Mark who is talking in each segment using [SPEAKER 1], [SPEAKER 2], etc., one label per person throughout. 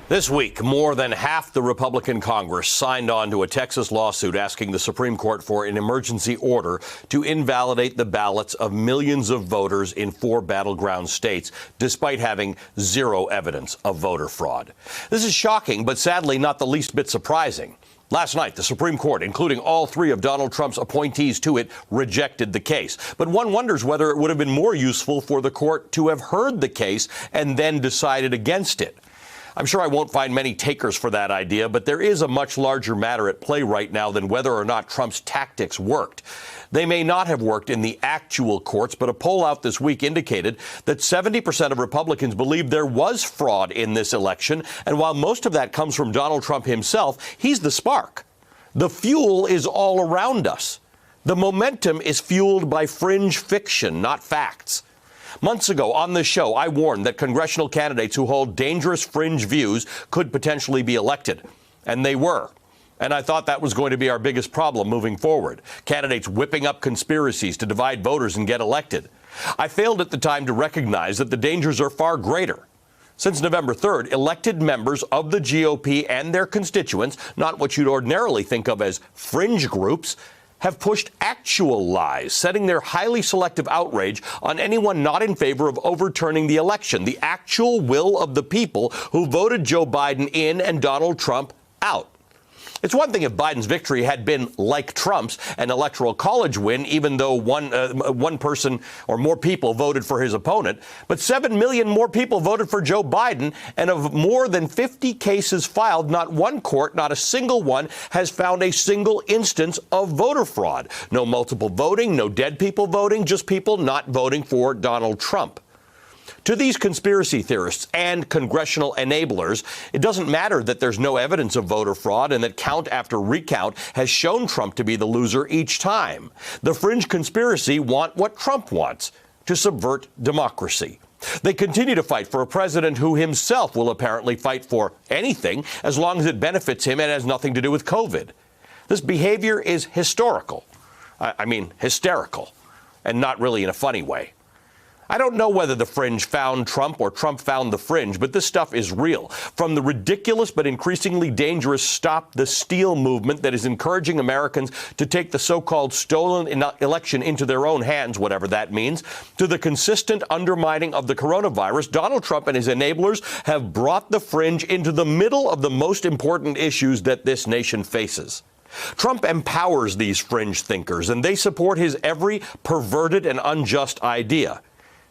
[SPEAKER 1] This week, more than half the Republican Congress signed on to a Texas lawsuit asking the Supreme Court for an emergency order to invalidate the ballots of millions of voters in 4 battleground states, despite having zero evidence of voter fraud. This is shocking, but sadly not the least bit surprising. Last night, the Supreme Court, including all 3 of Donald Trump's appointees to it, rejected the case. But one wonders whether it would have been more useful for the court to have heard the case and then decided against it. I'm sure I won't find many takers for that idea, but there is a much larger matter at play right now than whether or not Trump's tactics worked. They may not have worked in the actual courts, but a poll out this week indicated that 70% of Republicans believe there was fraud in this election. And while most of that comes from Donald Trump himself, he's the spark. The fuel is all around us. The momentum is fueled by fringe fiction, not facts. Months ago on this show, I warned that congressional candidates who hold dangerous fringe views could potentially be elected. And they were. And I thought that was going to be our biggest problem moving forward. Candidates whipping up conspiracies to divide voters and get elected. I failed at the time to recognize that the dangers are far greater. Since November 3rd, elected members of the GOP and their constituents, not what you'd ordinarily think of as fringe groups, have pushed actual lies, setting their highly selective outrage on anyone not in favor of overturning the election, the actual will of the people who voted Joe Biden in and Donald Trump out. It's one thing if Biden's victory had been like Trump's, an electoral college win, even though one person or more people voted for his opponent. But 7 million more people voted for Joe Biden, and of more than 50 cases filed, not one court, not a single one, has found a single instance of voter fraud. No multiple voting, no dead people voting, just people not voting for Donald Trump. To these conspiracy theorists and congressional enablers, it doesn't matter that there's no evidence of voter fraud and that count after recount has shown Trump to be the loser each time. The fringe conspiracy want what Trump wants, to subvert democracy. They continue to fight for a president who himself will apparently fight for anything as long as it benefits him and has nothing to do with COVID. This behavior is historical. I mean, hysterical, and not really in a funny way. I don't know whether the fringe found Trump or Trump found the fringe, but this stuff is real. From the ridiculous but increasingly dangerous Stop the Steal movement that is encouraging Americans to take the so-called stolen election into their own hands, whatever that means, to the consistent undermining of the coronavirus, Donald Trump and his enablers have brought the fringe into the middle of the most important issues that this nation faces. Trump empowers these fringe thinkers, and they support his every perverted and unjust idea.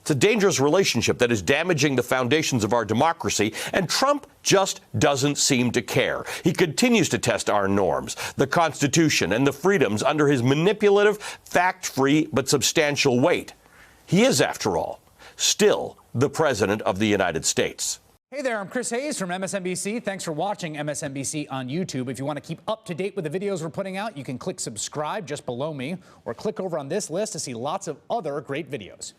[SPEAKER 1] It's a dangerous relationship that is damaging the foundations of our democracy, and Trump just doesn't seem to care. He continues to test our norms, the Constitution, and the freedoms under his manipulative, fact-free, but substantial weight. He is, after all, still the President of the United States.
[SPEAKER 2] Hey there, I'm Chris Hayes from MSNBC. Thanks for watching MSNBC on YouTube. If you want to keep up to date with the videos we're putting out, you can click subscribe just below me, or click over on this list to see lots of other great videos.